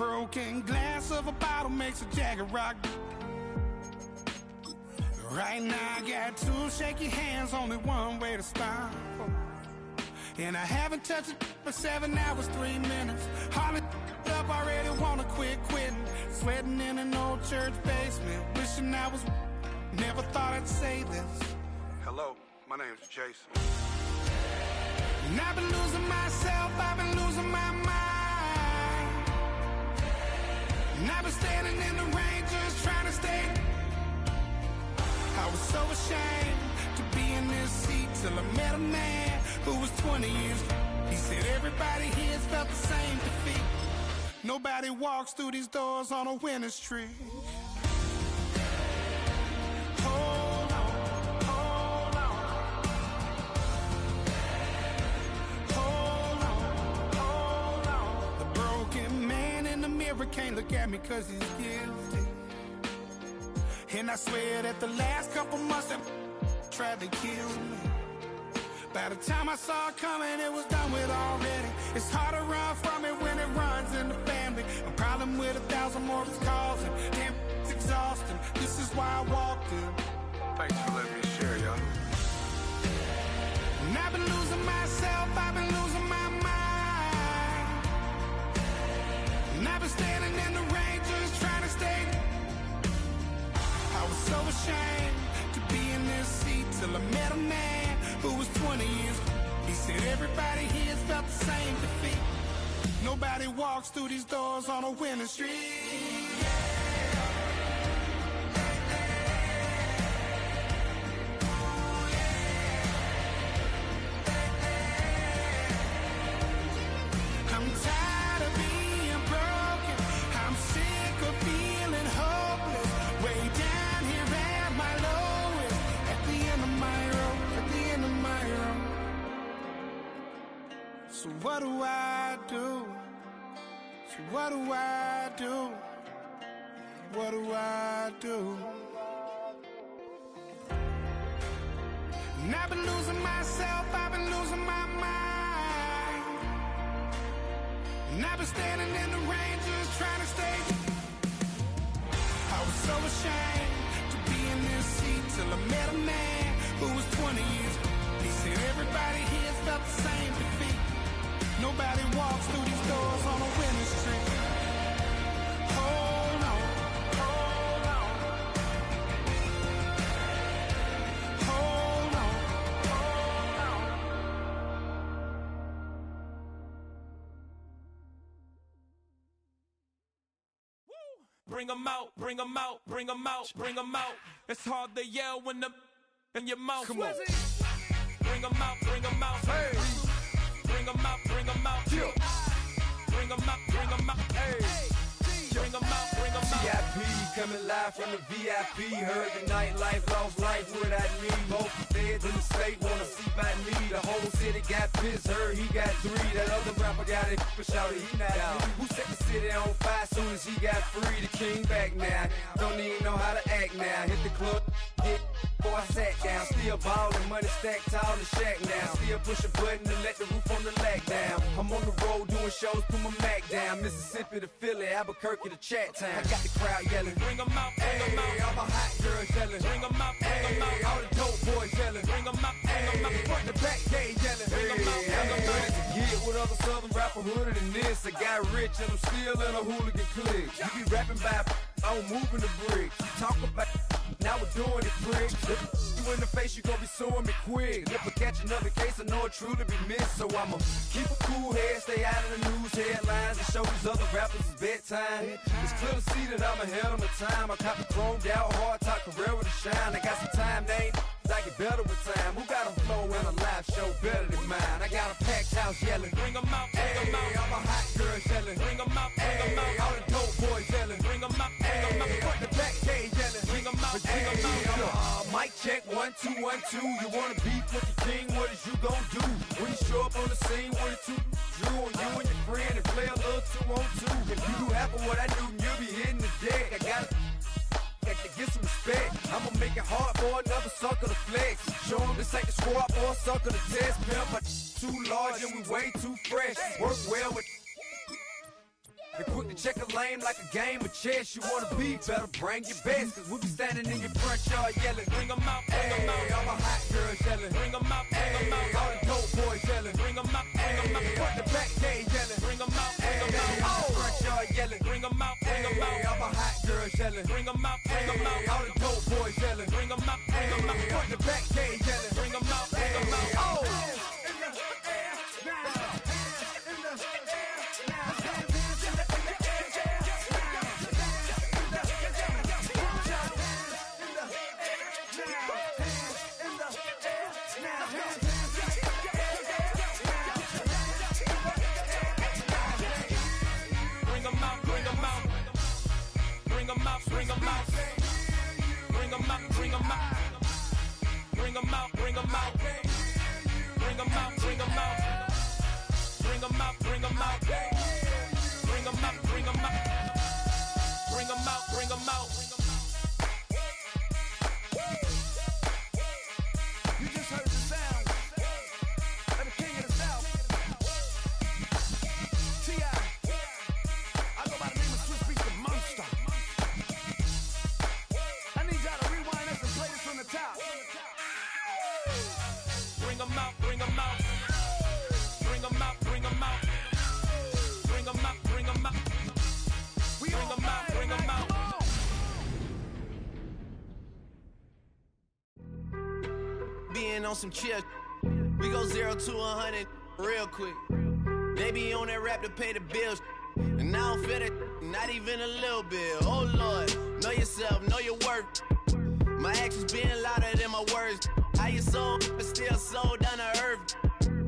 broken glass of a bottle makes a jagged rock. Right now I got two shaky hands, only one way to stop. And I haven't touched it for 7 hours, 3 minutes. Hardly up, already wanna quitting. Sweating in an old church basement, wishing I was. Never thought I'd say this. Hello, my name's Jason. And I've been losing myself, I've been losing my mind. And I've been standing in the rain just trying to stay. I was so ashamed to be in this seat till I met a man who was 20 years. He said everybody here's felt the same defeat. Nobody walks through these doors on a winning streak. Hold on, hold on. Hold on, hold on. The broken man in the mirror can't look at me 'cause he's guilty. And I swear that the last couple months that tried to kill me. By the time I saw it coming, it was done with already. It's hard to run from it when it runs in the family. A problem with 1,000 more is causing. Damn, it's exhausting. This is why I walked in. Thanks for letting me share, y'all. And I've been losing myself, I've been losing my mind. And I've been standing in the rain just trying to stay. I was so ashamed to be in this seat till I met a man who was 20 years. He said everybody here's felt the same defeat. Nobody walks through these doors on a winning streak. I'm tired of being broken. I'm sick of feeling hopeless. Way down here at my lowest. At the end of my road. At the end of my road. So what do I do? So what do I do? What do I do? And I've been losing myself, I've been losing my mind. And I've been standing in the rain just trying to stay. I was so ashamed to be in this seat till I met a man who was 20 years. He said everybody here's felt the same defeat. Nobody walks through these doors on a winning streak. Hold on, hold on. Hold on, hold on. Bring 'em out, bring 'em out, bring 'em out, bring 'em out. It's hard to yell when the in your mouth. Come on. Bring 'em out, bring 'em out. Hey. Bring 'em out, bring 'em out. Yeah. Bring 'em out, bring 'em out. Hey. Bring 'em out, bring 'em out. VIP coming live from the VIP. Heard the nightlife, lost life without me. Both feds in the state wanna see by me. The whole city got pissed, heard he got 3. That other rapper got it, but shouted he not out. Who set the city on fire soon as he got free? The king back now, don't even know how to act now. Hit the club, hit. Before I sat down, still ballin', money stacked tall in the shack now. Still push a button to let the roof on the lag down. I'm on the road doing shows, put my Mac down. Mississippi to Philly, Albuquerque to Chat Town. I got the crowd yelling, Bring 'em out, bring 'em out. all my hot girls yelling, Bring 'em out, bring 'em out. all the dope boys yelling, Bring 'em out, bring 'em out. front to back gate yelling, Bring 'em out, bring 'em out. ready to get with other southern rapper hooded than this. I got rich and I'm still in a hooligan clique. You be rapping by, I'm moving the bricks. Talk about, now we're doing it, prick. You in the face, you gon' be suing me quick. If I catch another case, I know it truly be missed. So I'ma keep a cool head, stay out of the news headlines, and show these other rappers it's bedtime. It's clear to see that I'm ahead of my time. I cop the chromed out, hard top career with a shine. I got some time, name. I get better with time. Who got a flow and a live show better than mine? I got a packed house yelling. Bring 'em out, bring 'em out. All my hot girls yelling. Bring 'em out, bring 'em out. All the dope boys yelling. Bring 'em out, bring 'em out. Front the back gate yelling. Bring 'em out, bring 'em out. Mic check 1 2 1 2. You wanna beef with the king? What is you gon' do when you show up on the scene with a 2 Drew on you and your friend and play a little 2 on 2? If you do half of what I do, you'll be hitting the deck. I gotta get some respect. I'ma make it hard for another sucker to flex. Show 'em this ain't the squad for a sucker to test. Pimp, but too large and we way too fresh. Work well with and quick to check a lane like a game of chess. You wanna be better, bring your best, cause we be standing in your front yard yelling. Bring 'em out, bring 'em out. All my hot girls yelling. Bring 'em out, bring 'em out. All the dope boys yelling. Bring 'em out, bring 'em out. Front the back gate yelling. Bring 'em out, bring 'em out. Front yard yelling. Bring 'em out, bring 'em out. All my hot girls yelling. Bring 'em out, bring 'em out. All the dope boys yelling. Bring 'em out, bring 'em out. Front the back gate yelling. Bring 'em out, bring 'em out. Bring 'em out, bring 'em out. Bring 'em out, bring 'em out. Bring 'em out, bring 'em out. Bring 'em out, bring 'em out. Bring 'em out, bring 'em out. Bring 'em out, bring 'em out. Bring 'em out, bring 'em out. Bring 'em out, bring 'em out. You just heard the sound of the king of the South. T.I. I go by the name of Swiss Beats the Monster. I need y'all to rewind this and play this from the top. Bring 'em out, bring 'em out. Bring 'em out, bring 'em out. Bring 'em out, bring 'em out. We Bring 'em out, bring 'em out. Being on some chill, we go 0 to 100 real quick. They be on that rap to pay the bills, and I don't feel it, not even a little bit. Oh Lord, know yourself, know your worth. My actions being louder than my words. How you soul, but still soul down to earth.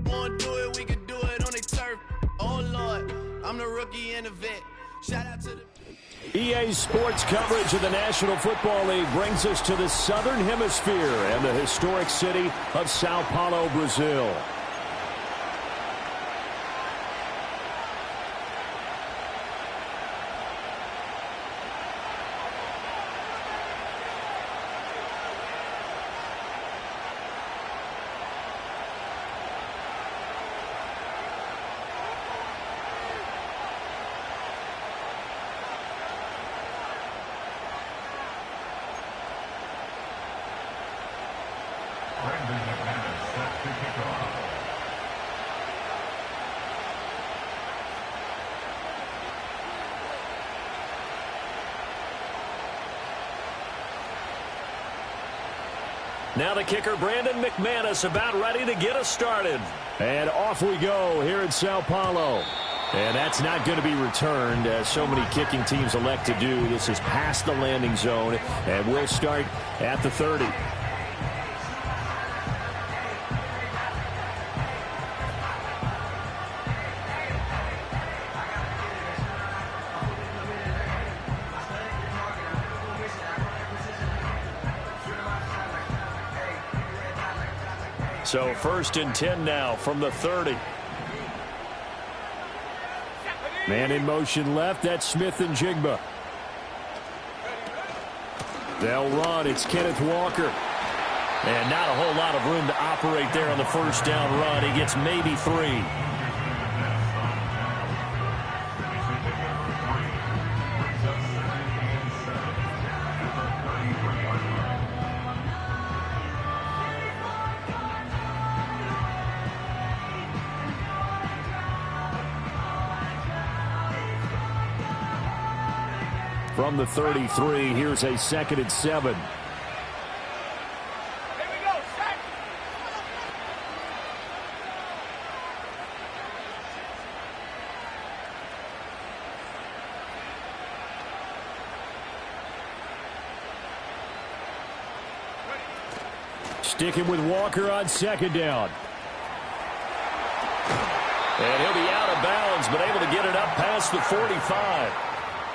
Wanna do it, we can do it on the turf. Oh Lord, I'm the rookie and the vet. Shout out to the EA Sports coverage of the National Football League brings us to the Southern Hemisphere and the historic city of Sao Paulo, Brazil. Now the kicker, Brandon McManus, about ready to get us started. And off we go here in Sao Paulo. And that's not going to be returned, as so many kicking teams elect to do. This is past the landing zone, and we'll start at the 30. So 1st and 10 now from the 30. Man in motion left. That's Smith and Jigba. They'll run. It's Kenneth Walker. And not a whole lot of room to operate there on the first down run. He gets maybe 3. From the 33, here's a 2nd and 7. Sticking with Walker on 2nd down. And he'll be out of bounds, but able to get it up past the 45.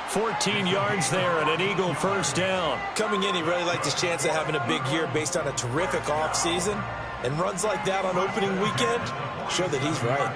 14 yards there and an Eagle first down. Coming in, he really liked his chance of having a big year based on a terrific offseason. And runs like that on opening weekend show that he's right.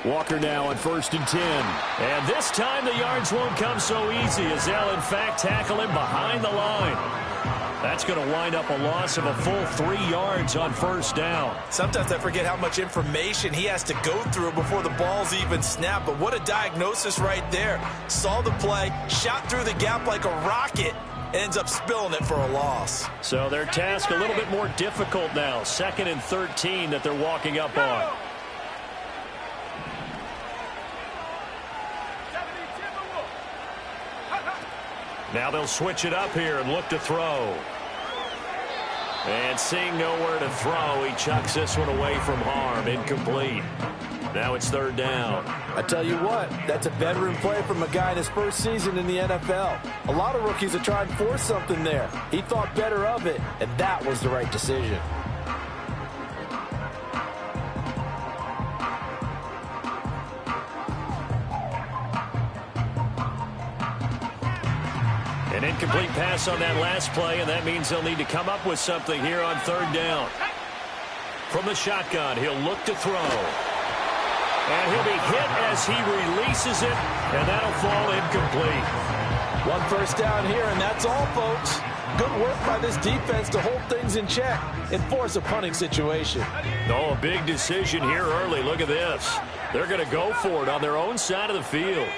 Walker now on 1st and 10. And this time the yards won't come so easy as they'll, in fact, tackle him behind the line. That's going to wind up a loss of a full 3 yards on 1st down. Sometimes I forget how much information he has to go through before the ball's even snapped. But what a diagnosis right there. Saw the play, shot through the gap like a rocket, ends up spilling it for a loss. So their task a little bit more difficult now. 2nd and 13 that they're walking up on. Now they'll switch it up here and look to throw. And seeing nowhere to throw, he chucks this one away from harm. Incomplete. Now it's 3rd down. I tell you what, that's a veteran play from a guy in his first season in the NFL. A lot of rookies are trying to force something there. He thought better of it, and that was the right decision. An incomplete pass on that last play, and that means they'll need to come up with something here on 3rd down. From the shotgun, he'll look to throw. And he'll be hit as he releases it, and that'll fall incomplete. 1 first down here, and that's all, folks. Good work by this defense to hold things in check and force a punting situation. Oh, a big decision here early. Look at this. They're going to go for it on their own side of the field.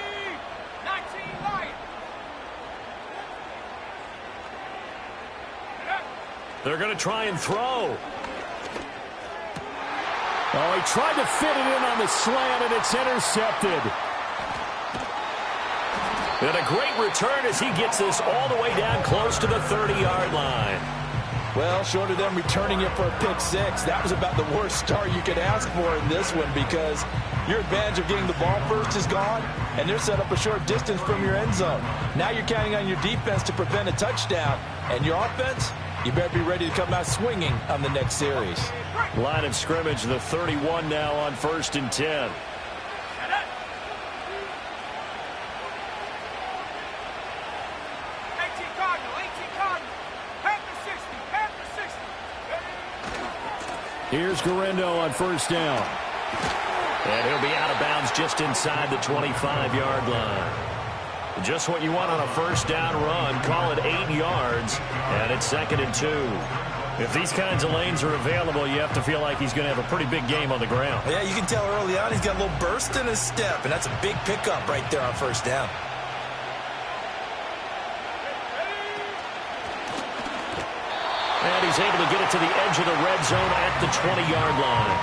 They're going to try and throw. Oh, he tried to fit it in on the slant, and it's intercepted. And a great return as he gets this all the way down close to the 30-yard line. Well, short of them returning it for a pick 6, that was about the worst start you could ask for in this one because your advantage of getting the ball first is gone, and they're set up a short distance from your end zone. Now you're counting on your defense to prevent a touchdown, and your offense, you better be ready to come out swinging on the next series. Line of scrimmage, the 31 now on 1st and 10. Here's Garendo on 1st down. And he'll be out of bounds just inside the 25-yard line. Just what you want on a 1st down run. Call it 8 yards, and it's 2nd and 2. If these kinds of lanes are available, you have to feel like he's going to have a pretty big game on the ground. Yeah, you can tell early on he's got a little burst in his step, and that's a big pickup right there on 1st down. And he's able to get it to the edge of the red zone at the 20-yard line.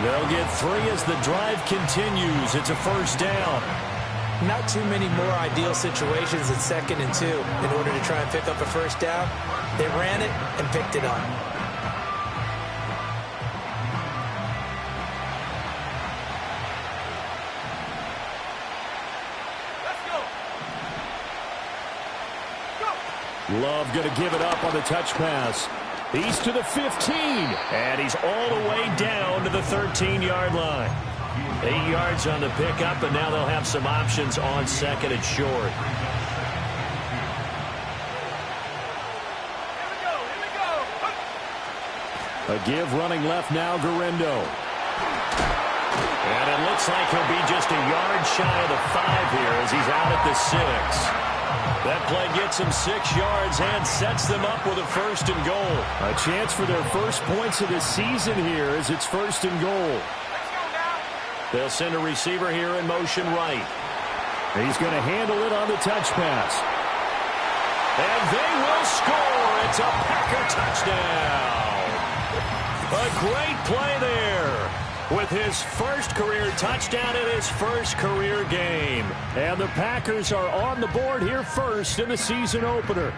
They'll get 3 as the drive continues. It's a 1st down. Not too many more ideal situations in 2nd and 2 in order to try and pick up a 1st down. They ran it and picked it up. Love going to give it up on the touch pass. He's to the 15, and he's all the way down to the 13-yard line. 8 yards on the pickup, and now they'll have some options on 2nd and short. A give running left now, Garendo. And it looks like he'll be just a yard shy of the 5 here as he's out at the 6. That play gets him 6 yards and sets them up with a 1st and goal. A chance for their first points of the season here as it's 1st and goal. They'll send a receiver here in motion right. He's going to handle it on the touch pass. And they will score. It's a Packer touchdown. A great play there with his first career touchdown in his first career game. And the Packers are on the board here first in the season opener.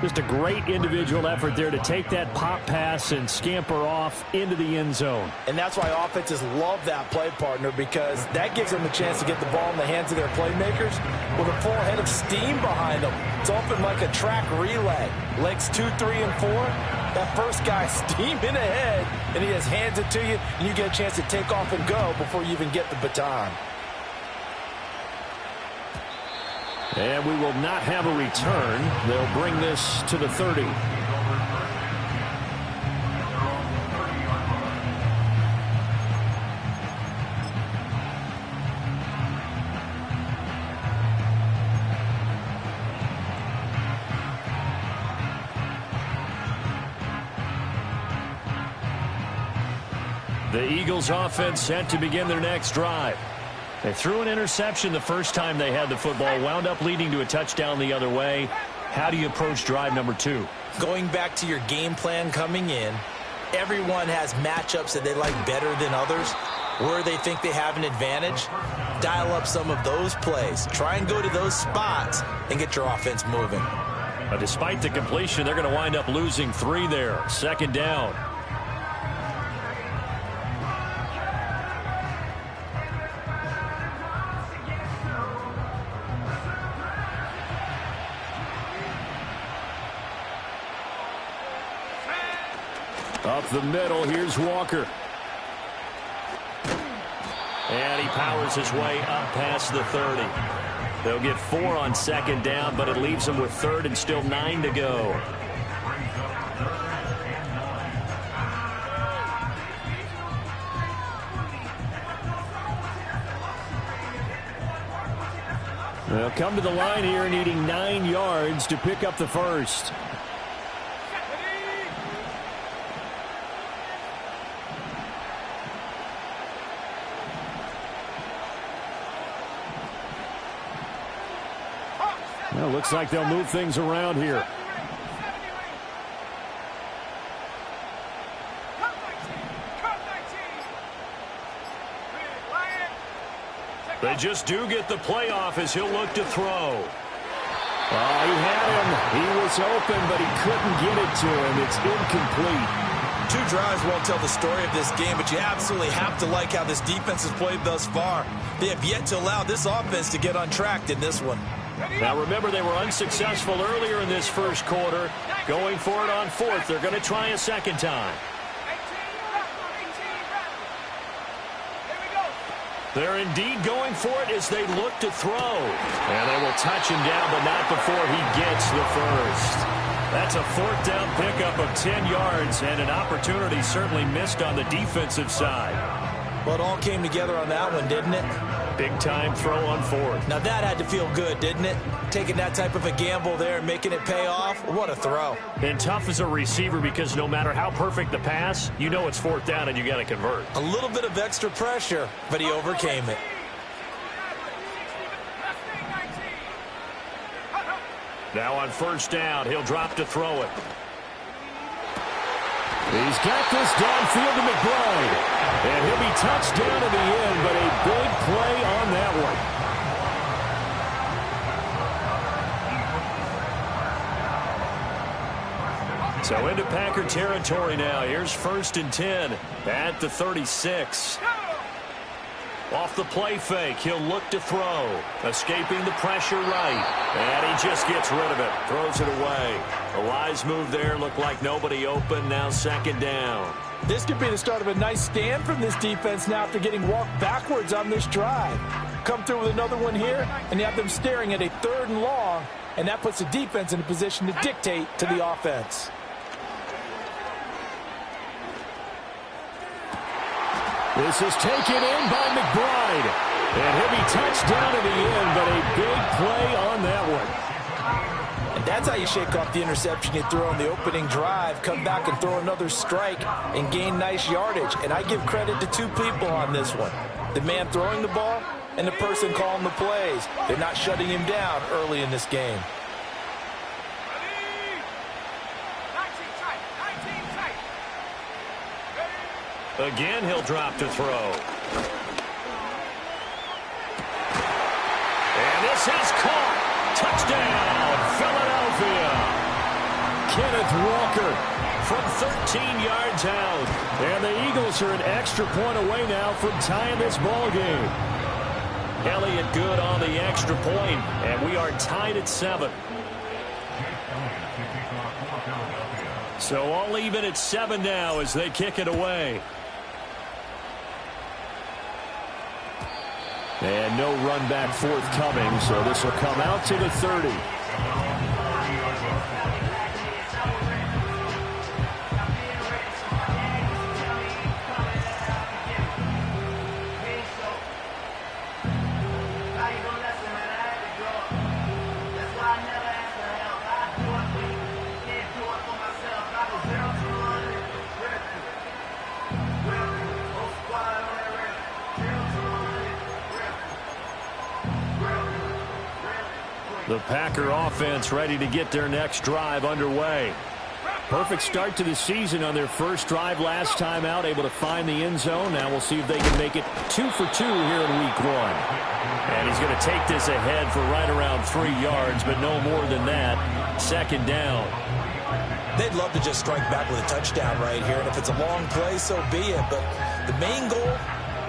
Just a great individual effort there to take that pop pass and scamper off into the end zone. And that's why offenses love that play, partner, because that gives them a chance to get the ball in the hands of their playmakers with a full head of steam behind them. It's often like a track relay. Legs 2, 3, and 4. That first guy steaming ahead, and he just hands it to you, and you get a chance to take off and go before you even get the baton. And we will not have a return. They'll bring this to the 30. The Eagles offense set to begin their next drive. They threw an interception the first time they had the football, wound up leading to a touchdown the other way. How do you approach drive number 2? Going back to your game plan coming in, everyone has matchups that they like better than others. Where they think they have an advantage, dial up some of those plays. Try and go to those spots and get your offense moving. But despite the completion, they're going to wind up losing 3 there. 2nd down. Up the middle, here's Walker. And he powers his way up past the 30. They'll get 4 on 2nd down, but it leaves them with 3rd and still 9 to go. They'll come to the line here needing 9 yards to pick up the first. Well, looks like they'll move things around here. They just do get the playoff as he'll look to throw. Oh, he had him. He was open, but he couldn't get it to him. It's incomplete. 2 drives won't tell the story of this game, but you absolutely have to like how this defense has played thus far. They have yet to allow this offense to get untracked in this one. Now remember, they were unsuccessful earlier in this first quarter. Going for it on 4th. They're going to try a 2nd time. They're indeed going for it as they look to throw. And they will touch him down, but not before he gets the first. That's a 4th down pickup of 10 yards, and an opportunity certainly missed on the defensive side. Well, it all came together on that one, didn't it? Big-time throw on 4th. Now that had to feel good, didn't it? Taking that type of a gamble there and making it pay off. What a throw. And tough as a receiver because no matter how perfect the pass, you know it's 4th down and you got to convert. A little bit of extra pressure, but he overcame it. Now on 1st down, he'll drop to throw it. He's got this downfield to McBride. And he'll be touched down at the end, but a big play on that one. So into Packer territory now. Here's 1st and 10 at the 36. Off the play fake, he'll look to throw. Escaping the pressure right. And he just gets rid of it. Throws it away. A wise move there. Looked like nobody open. Now 2nd down. This could be the start of a nice stand from this defense now after getting walked backwards on this drive. Come through with another one here, and you have them staring at a 3rd and long, and that puts the defense in a position to dictate to the offense. This is taken in by McBride. And he'll be touched down at the end, but a big play on that one. And that's how you shake off the interception you throw on the opening drive, come back and throw another strike and gain nice yardage. And I give credit to 2 people on this one. The man throwing the ball and the person calling the plays. They're not shutting him down early in this game. Again, he'll drop to throw. And this is caught. Touchdown, Philadelphia. Kenneth Walker from 13 yards out. And the Eagles are an extra point away now from tying this ball game. Elliott good on the extra point, and we are tied at 7. So all even at 7 now as they kick it away. And no run back forthcoming, so this will come out to the 30. The Packer offense ready to get their next drive underway. Perfect start to the season on their first drive last time out, able to find the end zone. Now we'll see if they can make it 2 for 2 here in week 1. And he's going to take this ahead for right around 3 yards, but no more than that. Second down. They'd love to just strike back with a touchdown right here, and if it's a long play, so be it. But the main goal,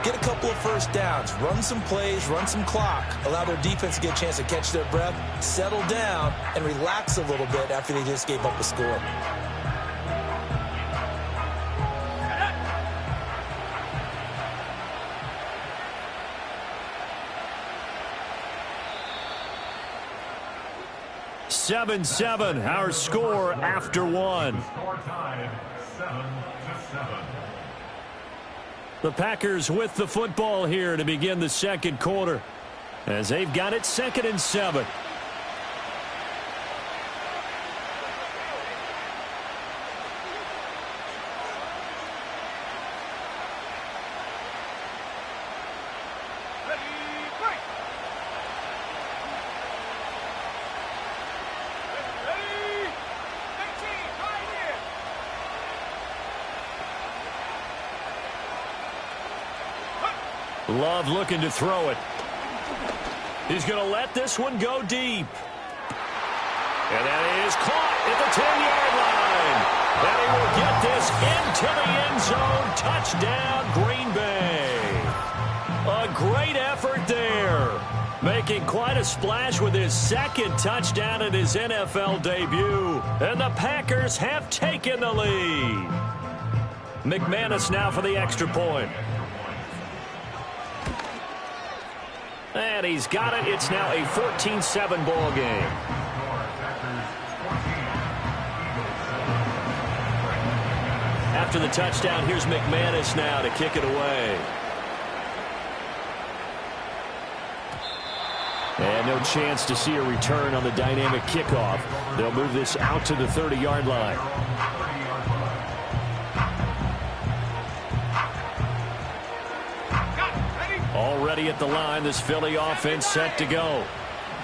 get a couple of first downs, run some plays, run some clock, allow their defense to get a chance to catch their breath, settle down, and relax a little bit after they just gave up a score. Seven, our score after 1. The Packers with the football here to begin the second quarter, as they've got it 2nd and 7. Love looking to throw it. He's going to let this one go deep. And that is caught at the 10-yard line. And he will get this into the end zone. Touchdown, Green Bay. A great effort there. Making quite a splash with his second touchdown in his NFL debut. And the Packers have taken the lead. McManus now for the extra point. And he's got it. It's now a 14-7 ball game. After the touchdown, here's McManus now to kick it away. And no chance to see a return on the dynamic kickoff. They'll move this out to the 30-yard line. Already at the line, this Philly offense set to go.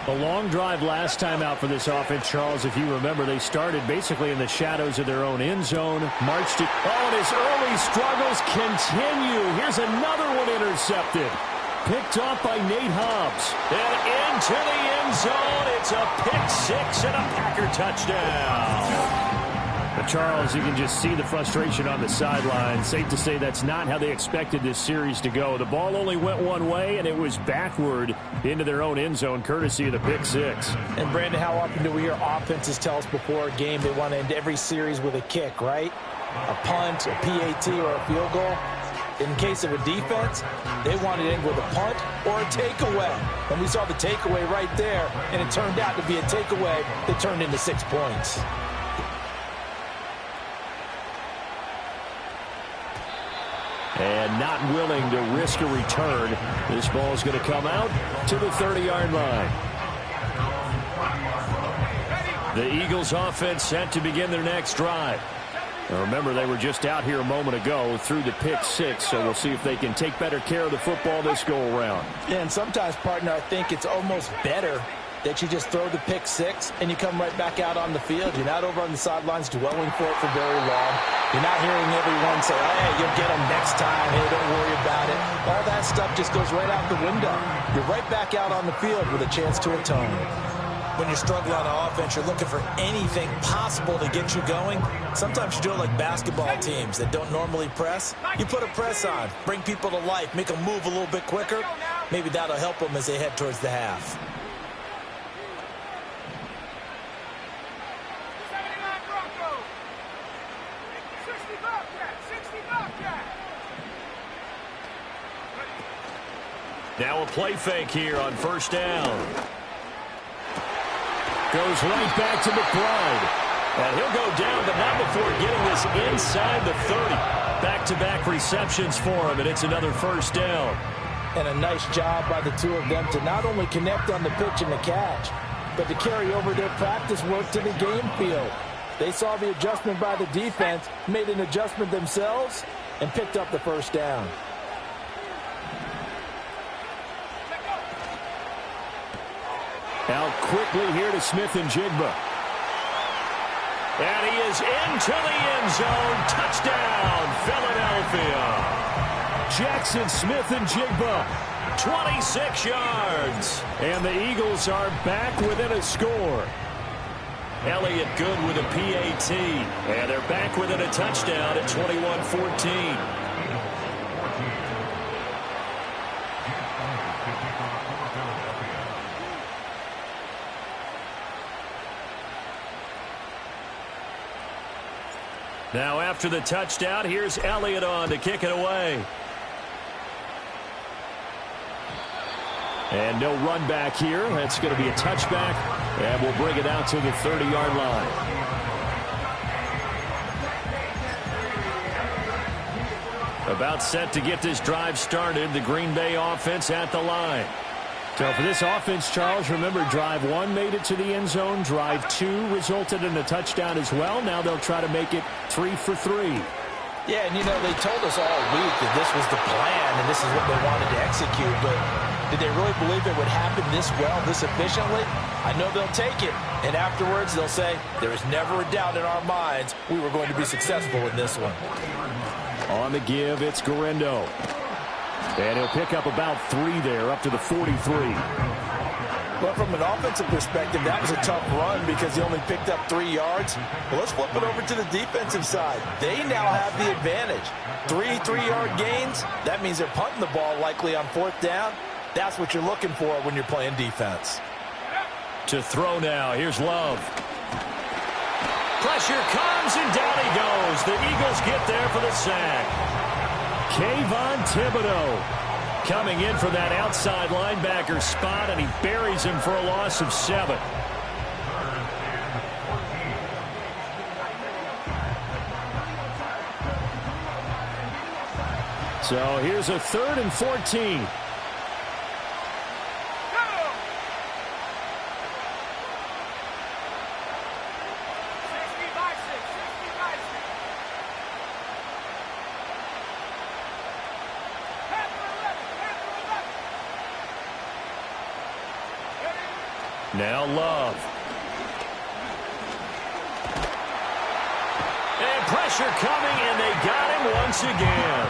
A long drive last time out for this offense, Charles. If you remember, they started basically in the shadows of their own end zone. Marched it. Oh, and his early struggles continue. Here's another one intercepted. Picked off by Nate Hobbs. And into the end zone. It's a pick six and a Packer touchdown. But Charles, you can just see the frustration on the sideline. Safe to say that's not how they expected this series to go. The ball only went one way, and it was backward into their own end zone, courtesy of the pick six. And, Brandon, how often do we hear offenses tell us before a game they want to end every series with a kick, right? A punt, a PAT, or a field goal. In case of a defense, they want to end with a punt or a takeaway. And we saw the takeaway right there, and it turned out to be a takeaway that turned into 6 points. And not willing to risk a return. This ball is going to come out to the 30-yard line. The Eagles offense set to begin their next drive. Now remember, they were just out here a moment ago through the pick six, so we'll see if they can take better care of the football this go-around. Yeah, and sometimes, partner, I think it's almost better that you just throw the pick six and you come right back out on the field. You're not over on the sidelines dwelling for it for very long. You're not hearing everyone say, hey, you'll get them next time. Hey, don't worry about it. All that stuff just goes right out the window. You're right back out on the field with a chance to atone. When you're struggling on offense, you're looking for anything possible to get you going. Sometimes you do it like basketball teams that don't normally press. You put a press on, bring people to life, make them move a little bit quicker. Maybe that'll help them as they head towards the half. Now a play fake here on first down. Goes right back to McBride. And he'll go down, but not before getting this inside the 30. Back-to-back receptions for him, and it's another first down. And a nice job by the two of them to not only connect on the pitch and the catch, but to carry over their practice work to the game field. They saw the adjustment by the defense, made an adjustment themselves, and picked up the first down. Out quickly here to Smith and Jigba. And he is into the end zone. Touchdown, Philadelphia. Jackson Smith and Jigba, 26 yards. And the Eagles are back within a score. Elliott good with a PAT. And they're back within a touchdown at 21-14. Now after the touchdown, here's Elliott on to kick it away. And no run back here. That's going to be a touchback. And we'll bring it out to the 30-yard line. About set to get this drive started. The Green Bay offense at the line. So for this offense, Charles, remember, drive 1 made it to the end zone. Drive 2 resulted in a touchdown as well. Now they'll try to make it 3 for 3. Yeah, and, you know, they told us all week that this was the plan and this is what they wanted to execute. But did they really believe it would happen this well, this efficiently? I know they'll take it. And afterwards, they'll say, there was never a doubt in our minds we were going to be successful in this one. On the give, it's Guerrero. And he'll pick up about 3 there, up to the 43. But from an offensive perspective, that was a tough run because he only picked up 3 yards. Well, let's flip it over to the defensive side. They now have the advantage. 3 3-yard gains, that means they're punting the ball likely on 4th down. That's what you're looking for when you're playing defense. To throw now, here's Love. Pressure comes, and down he goes. The Eagles get there for the sack. Kayvon Thibodeau coming in for that outside linebacker spot, and he buries him for a loss of 7. So here's a 3rd and 14. Now Love. And pressure coming, and they got him once again.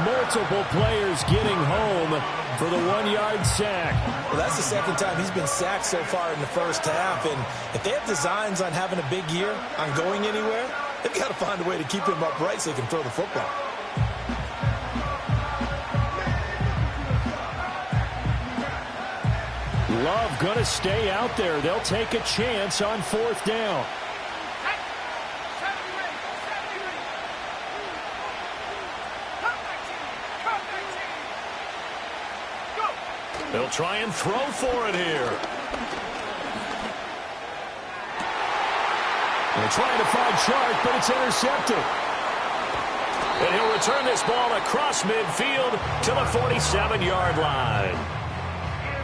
Multiple players getting home for the 1-yard sack. Well, that's the 2nd time he's been sacked so far in the first half. And if they have designs on having a big year, on going anywhere, they've got to find a way to keep him upright so he can throw the football. Love going to stay out there. They'll take a chance on 4th down. They'll try and throw for it here. They're trying to find Chark, but it's intercepted. And he'll return this ball across midfield to the 47-yard line.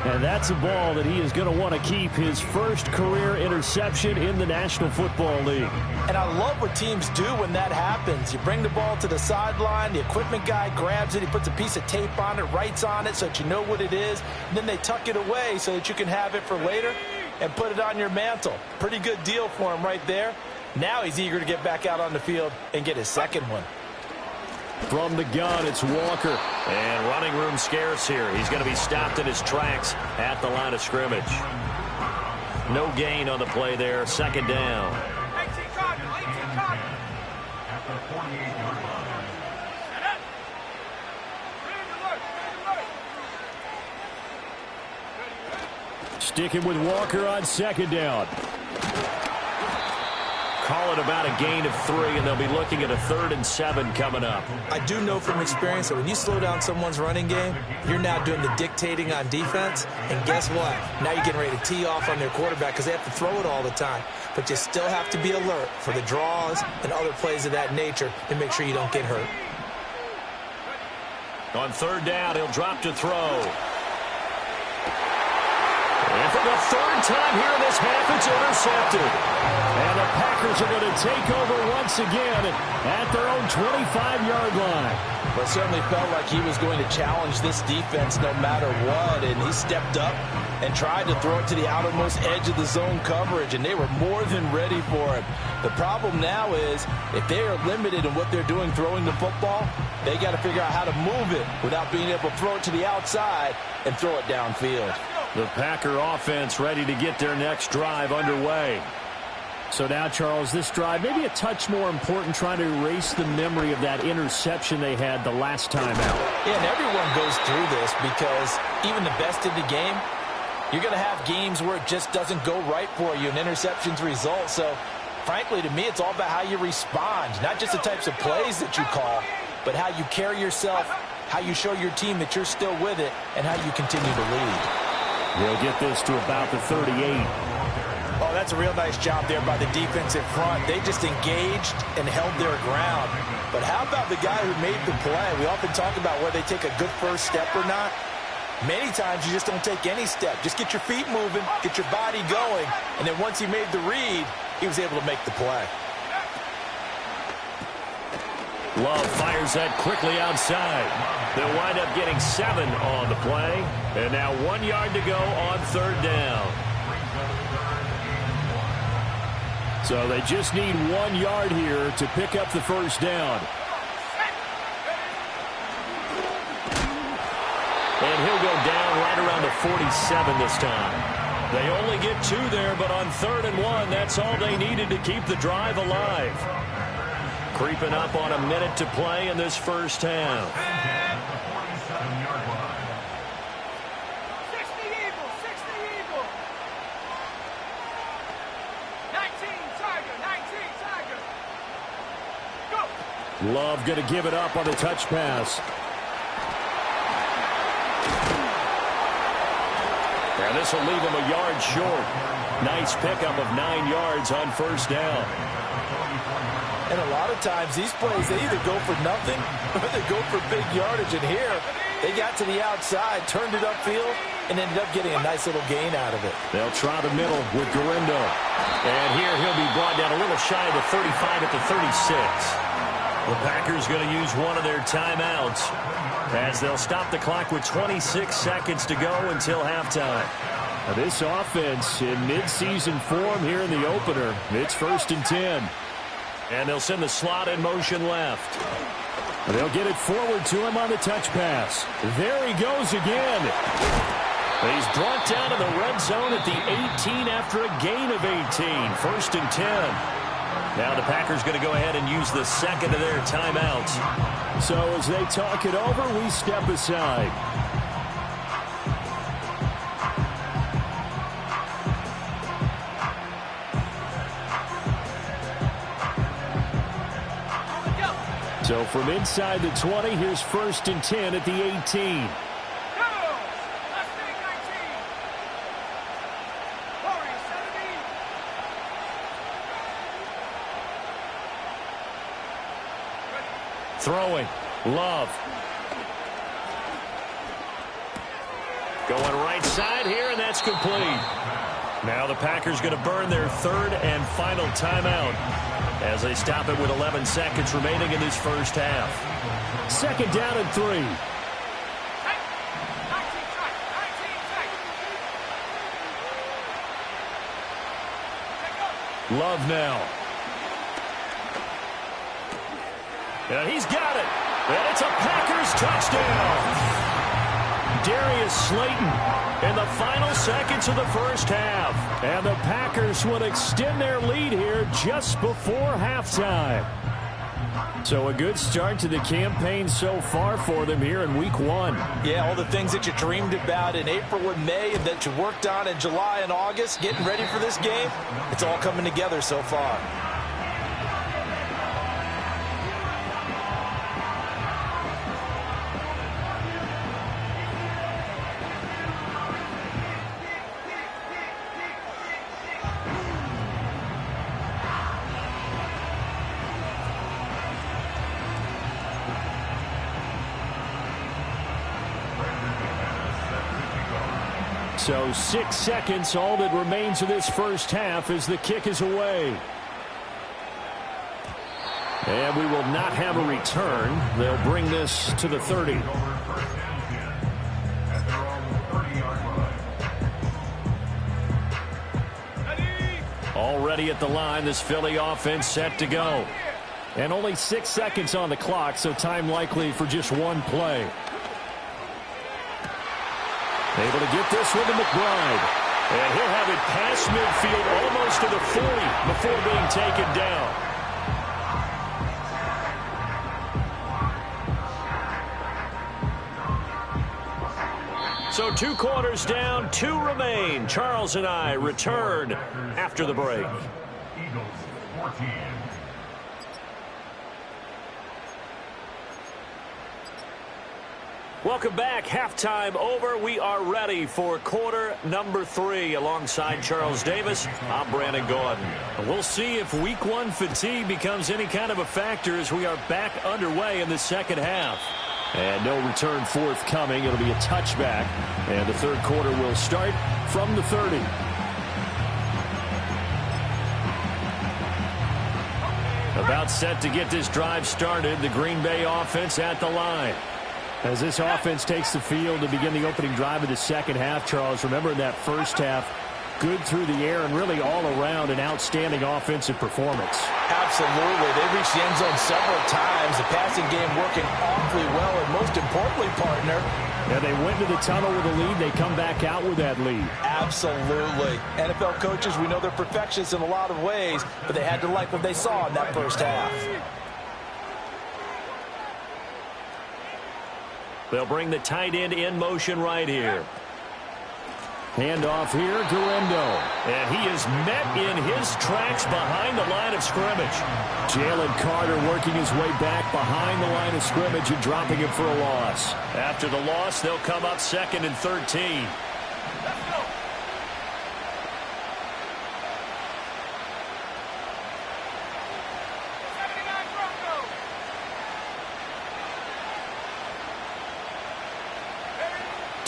And that's a ball that he is going to want to keep, his first career interception in the National Football League. And I love what teams do when that happens. You bring the ball to the sideline, the equipment guy grabs it, he puts a piece of tape on it, writes on it so that you know what it is, and then they tuck it away so that you can have it for later and put it on your mantle. Pretty good deal for him right there. Now he's eager to get back out on the field and get his 2nd one. From the gun, it's Walker. And running room scarce here. He's going to be stopped in his tracks at the line of scrimmage. No gain on the play there. 2nd down. Sticking with Walker on 2nd down. Call it about a gain of 3, and they'll be looking at a 3rd and 7 coming up. I do know from experience that when you slow down someone's running game, you're now doing the dictating on defense. And guess what? Now you're getting ready to tee off on their quarterback because they have to throw it all the time. But you still have to be alert for the draws and other plays of that nature to make sure you don't get hurt. On 3rd down, he'll drop to throw. And for the third time here in this half, it's intercepted. And the Packers are going to take over once again at their own 25-yard line. Well, it certainly felt like he was going to challenge this defense no matter what, and he stepped up and tried to throw it to the outermost edge of the zone coverage, and they were more than ready for him. The problem now is if they are limited in what they're doing throwing the football, they got to figure out how to move it without being able to throw it to the outside and throw it downfield. The Packer offense ready to get their next drive underway. So now, Charles, this drive maybe a touch more important, trying to erase the memory of that interception they had the last time out. Yeah, and everyone goes through this because even the best in the game, you're going to have games where it just doesn't go right for you and interceptions result. So, frankly, to me, it's all about how you respond, not just the types of plays that you call, but how you carry yourself, how you show your team that you're still with it, and how you continue to lead. They'll get this to about the 38. Oh, that's a real nice job there by the defensive front. They just engaged and held their ground. But how about the guy who made the play? We often talk about whether they take a good first step or not. Many times you just don't take any step. Just get your feet moving, get your body going, and then once he made the read, he was able to make the play. Love fires that quickly outside. They'll wind up getting 7 on the play. And now 1 yard to go on third down. So they just need 1 yard here to pick up the first down. And he'll go down right around the 47 this time. They only get 2 there, but on 3rd and 1, that's all they needed to keep the drive alive. Creeping up on a minute to play in this first half. 60 Eagles, 60 Eagles. 19 Tiger, 19 Tiger. Go. Love going to give it up on the touch pass. And this will leave him a yard short. Nice pickup of 9 yards on first down. And a lot of times these plays, they either go for nothing or they go for big yardage. And here, they got to the outside, turned it upfield, and ended up getting a nice little gain out of it. They'll try the middle with Garindo. And here he'll be brought down a little shy of the 35 at the 36. The Packers going to use one of their timeouts as they'll stop the clock with 26 seconds to go until halftime. Now this offense in midseason form here in the opener. It's 1st and 10. And they'll send the slot in motion left. They'll get it forward to him on the touch pass. There he goes again. He's brought down in the red zone at the 18 after a gain of 18. 1st and 10. Now the Packers going to go ahead and use the second of their timeouts. So as they talk it over, we step aside. So from inside the 20, here's 1st and 10 at the 18. Let's take 19. Hurry, 70. Throwing. Love. Going right side here, and that's complete. Now the Packers going to burn their 3rd and final timeout as they stop it with 11 seconds remaining in this first half. 2nd down and 3. 19 strike, 19 strike. Love now. And he's got it. And it's a Packers touchdown. Darius Slayton in the final seconds of the first half. And the Packers will extend their lead here just before halftime. So a good start to the campaign so far for them here in week 1. Yeah, all the things that you dreamed about in April and May and that you worked on in July and August, getting ready for this game, it's all coming together so far. So 6 seconds, all that remains of this first half as the kick is away. And we will not have a return. They'll bring this to the 30. Already at the line, this Philly offense set to go. And only 6 seconds on the clock, so time likely for just one play. Able to get this one to McBride. And he'll have it past midfield almost to the 40 before being taken down. So 2 quarters down, 2 remain. Charles and I return after the break. Eagles 14. Welcome back. Halftime over. We are ready for quarter number 3. Alongside Charles Davis, I'm Brandon Gordon. We'll see if week 1 fatigue becomes any kind of a factor as we are back underway in the second half. And no return forthcoming. It'll be a touchback. And the third quarter will start from the 30. About set to get this drive started. The Green Bay offense at the line. As this offense takes the field to begin the opening drive of the second half, Charles, remember in that first half, good through the air and really all around an outstanding offensive performance. Absolutely. They reached the end zone several times. The passing game working awfully well, and most importantly, partner, yeah, they went to the tunnel with a lead. They come back out with that lead. Absolutely. NFL coaches, we know they're perfectionists in a lot of ways, but they had to like what they saw in that first half. They'll bring the tight end in motion right here. Handoff here, Guerendo. And he is met in his tracks behind the line of scrimmage. Jalen Carter working his way back behind the line of scrimmage and dropping him for a loss. After the loss, they'll come up 2nd and 13.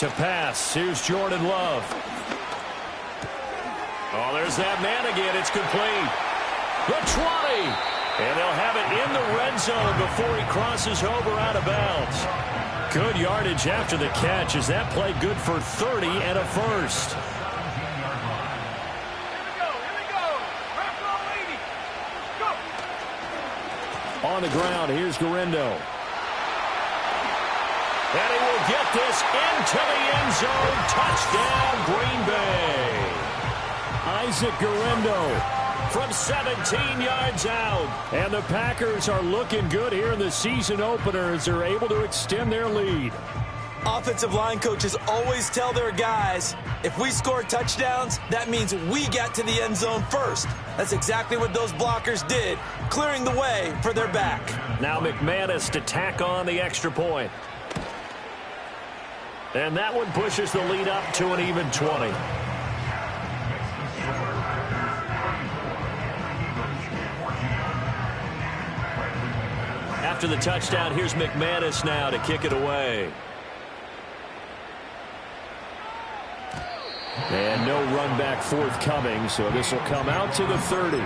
To pass, here's Jordan Love. Oh, there's that man again. It's complete. The 20. And they'll have it in the red zone before he crosses over out of bounds. Good yardage after the catch as that play good for 30 and a first. On the ground, here's Guerendo. And he will get this into the end zone. Touchdown, Green Bay. Isaac Guerendo from 17 yards out. And the Packers are looking good here in the season opener as they're able to extend their lead. Offensive line coaches always tell their guys, if we score touchdowns, that means we got to the end zone first. That's exactly what those blockers did, clearing the way for their back. Now McManus to tack on the extra point. And that one pushes the lead up to an even 20. After the touchdown, here's McManus now to kick it away. And no run back forthcoming, so this will come out to the 30.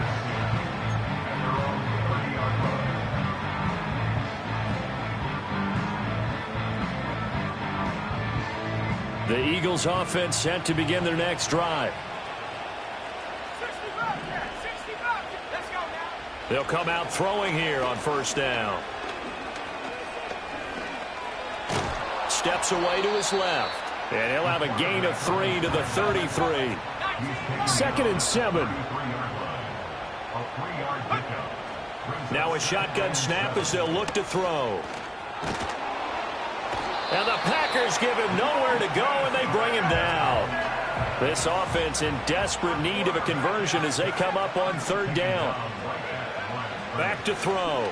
The Eagles offense set to begin their next drive. They'll come out throwing here on first down. Steps away to his left. And he'll have a gain of 3 to the 33. 2nd and 7. Now a shotgun snap as they'll look to throw. And the Packers give him nowhere to go, and they bring him down. This offense in desperate need of a conversion as they come up on 3rd down. Back to throw.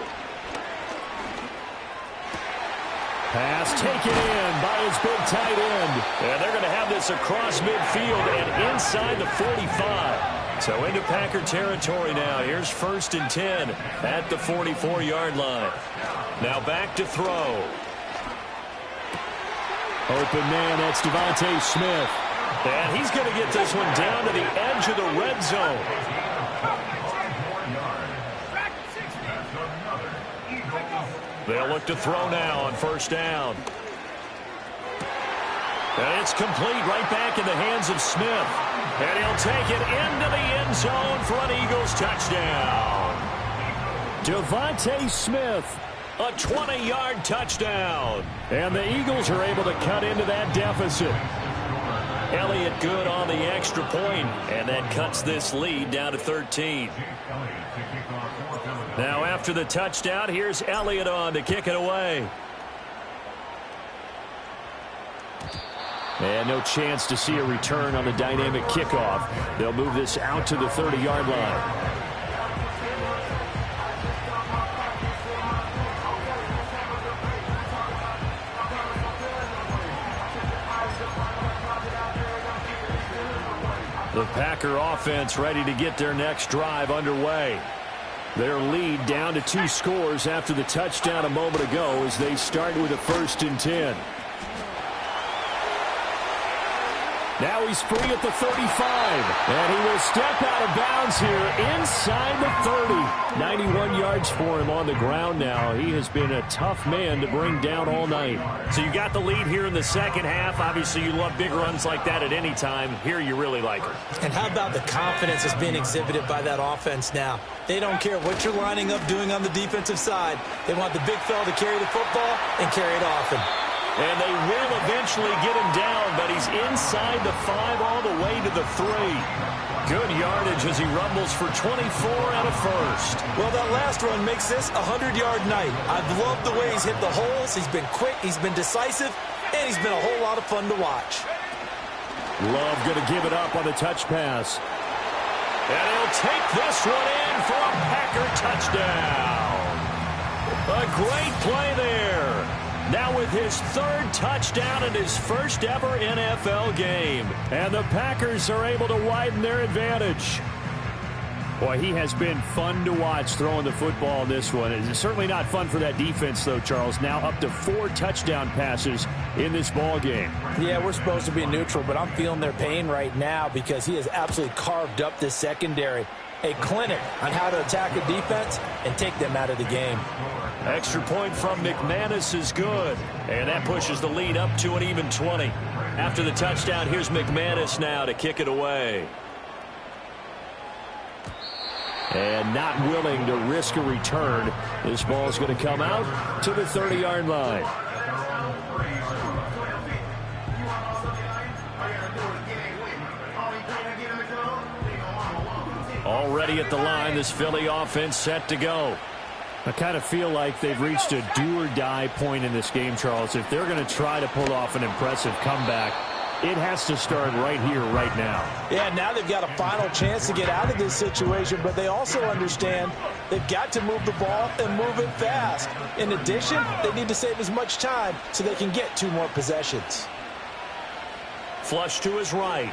Pass taken in by his big tight end. And they're going to have this across midfield and inside the 45. So into Packer territory now. Here's 1st and 10 at the 44-yard line. Now back to throw. Open man, that's Devontae Smith. And he's going to get this one down to the edge of the red zone. They'll look to throw now on first down. And it's complete right back in the hands of Smith. And he'll take it into the end zone for an Eagles touchdown. Devontae Smith, a 20-yard touchdown. And the Eagles are able to cut into that deficit. Elliott good on the extra point, and that cuts this lead down to 13. Now after the touchdown, here's Elliott on to kick it away. And no chance to see a return on the dynamic kickoff. They'll move this out to the 30-yard line. The Packer offense ready to get their next drive underway. Their lead down to 2 scores after the touchdown a moment ago as they start with a 1st and 10. Now he's free at the 35, and he will step out of bounds here inside the 30. 91 yards for him on the ground now. He has been a tough man to bring down all night. So you got the lead here in the second half. Obviously, you love big runs like that at any time. Here you really like it. And how about the confidence that's being exhibited by that offense now? They don't care what you're lining up doing on the defensive side. They want the big fella to carry the football and carry it often. And they will eventually get him down, but he's inside the 5 all the way to the 3. Good yardage as he rumbles for 24 and a first. Well, that last run makes this a 100-yard night. I've loved the way he's hit the holes. He's been quick, he's been decisive, and he's been a whole lot of fun to watch. Love going to give it up on the touch pass. And he'll take this one in for a Packer touchdown. A great play there. Now with his 3rd touchdown in his first ever NFL game. And the Packers are able to widen their advantage. Boy, he has been fun to watch throwing the football in this one. It's certainly not fun for that defense, though, Charles. Now up to 4 touchdown passes in this ball game. Yeah, we're supposed to be neutral, but I'm feeling their pain right now because he has absolutely carved up this secondary. A clinic on how to attack a defense and take them out of the game. Extra point from McManus is good. And that pushes the lead up to an even 20. After the touchdown, here's McManus now to kick it away. And not willing to risk a return. This ball is going to come out to the 30-yard line. Already at the line, this Philly offense set to go. I kind of feel like they've reached a do-or-die point in this game, Charles. If they're going to try to pull off an impressive comeback, it has to start right here, right now. Yeah, now they've got a final chance to get out of this situation, but they also understand they've got to move the ball and move it fast. In addition, they need to save as much time so they can get 2 more possessions. Flush to his right.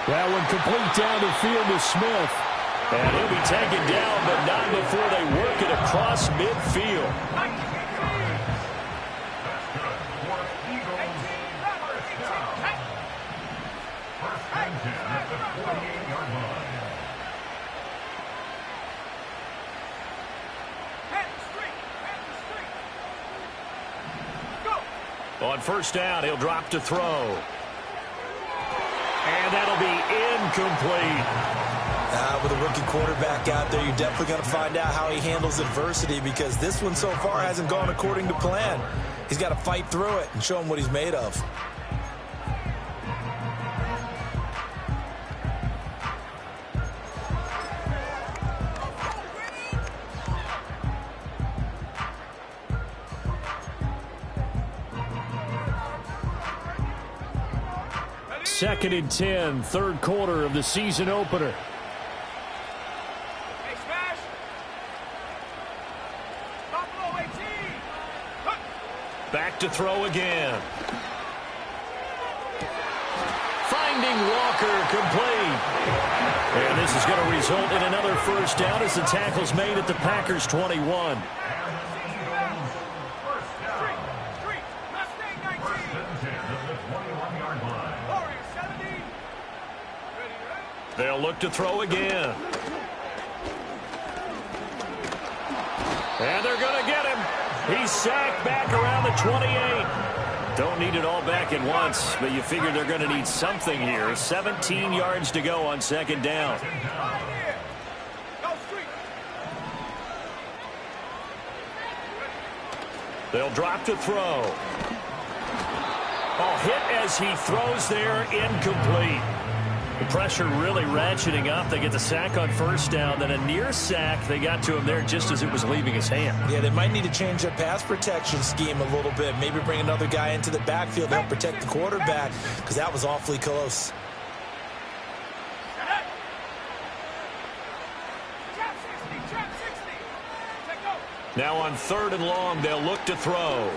That one complete down the field to Smith. And he'll be taken down, but not before they work it across midfield. On first down, he'll drop to throw. And that'll be incomplete. With a rookie quarterback out there, you're definitely going to find out how he handles adversity because this one so far hasn't gone according to plan. He's got to fight through it and show him what he's made of. Second and 10, 3rd quarter of the season opener. Back to throw again. Finding Walker complete. And this is going to result in another first down as the tackle's made at the Packers' 21. They'll look to throw again. And they're going to get him. He's sacked back around the 28. Don't need it all back at once, but you figure they're going to need something here. 17 yards to go on second down. They'll drop to throw. Oh, hit as he throws there, incomplete. The pressure really ratcheting up. They get the sack on first down, then a near sack. They got to him there just as it was leaving his hand. Yeah, they might need to change their pass protection scheme a little bit. Maybe bring another guy into the backfield to help protect the quarterback, because that was awfully close. Now on 3rd and long, they'll look to throw.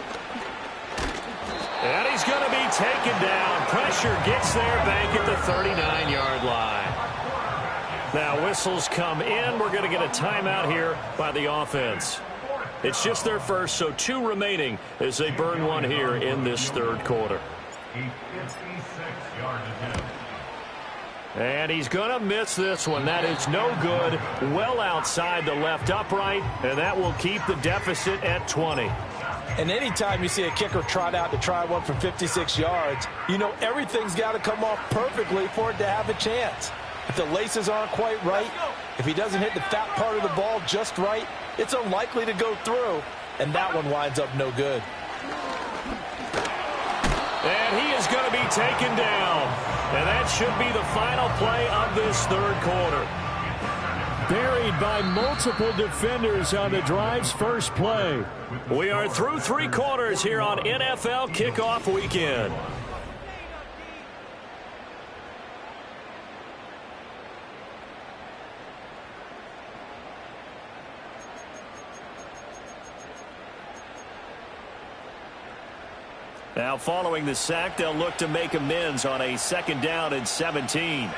And he's going to be taken down. Pressure gets there back at the 39-yard line. Now whistles come in. We're going to get a timeout here by the offense. It's just their first, so 2 remaining as they burn one here in this 3rd quarter. And he's going to miss this one. That is no good. Well outside the left upright, and that will keep the deficit at 20. And anytime you see a kicker trot out to try one from 56 yards, you know everything's got to come off perfectly for it to have a chance. If the laces aren't quite right, if he doesn't hit the fat part of the ball just right, it's unlikely to go through, and that one winds up no good. And he is going to be taken down. And that should be the final play of this 3rd quarter. Buried by multiple defenders on the drive's first play. We are through 3 quarters here on NFL Kickoff Weekend. Now following the sack, they'll look to make amends on a 2nd down and 17.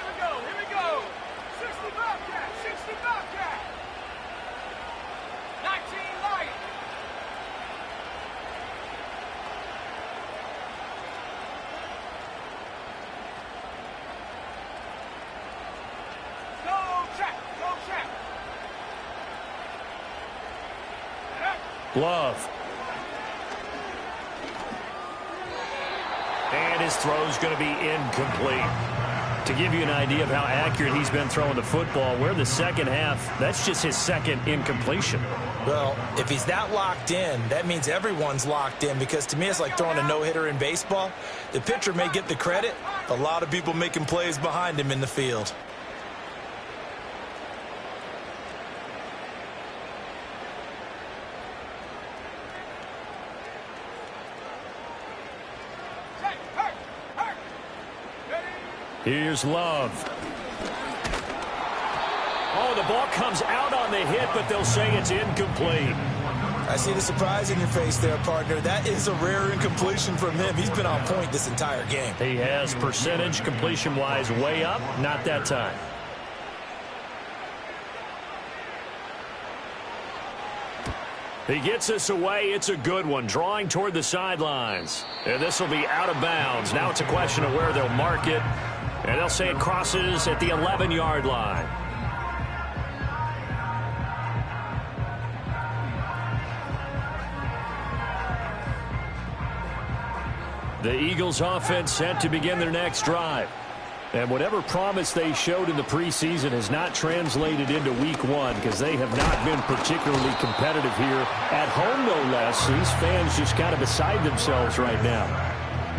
Love. And his throw's going to be incomplete. To give you an idea of how accurate he's been throwing the football, we're the second half. That's just his 2nd incompletion. Well, if he's that locked in, that means everyone's locked in, because to me it's like throwing a no-hitter in baseball. The pitcher may get the credit, a lot of people making plays behind him in the field. Here's Love. Oh, the ball comes out on the hit, but they'll say it's incomplete. I see the surprise in your face there, partner. That is a rare incompletion from him. He's been on point this entire game. He has percentage completion-wise way up, not that time. He gets us away. It's a good one. Drawing toward the sidelines. And this will be out of bounds. Now it's a question of where they'll mark it. And they'll say it crosses at the 11-yard line. The Eagles offense set to begin their next drive. And whatever promise they showed in the preseason has not translated into week 1, because they have not been particularly competitive here at home, no less. These fans just kind of beside themselves right now.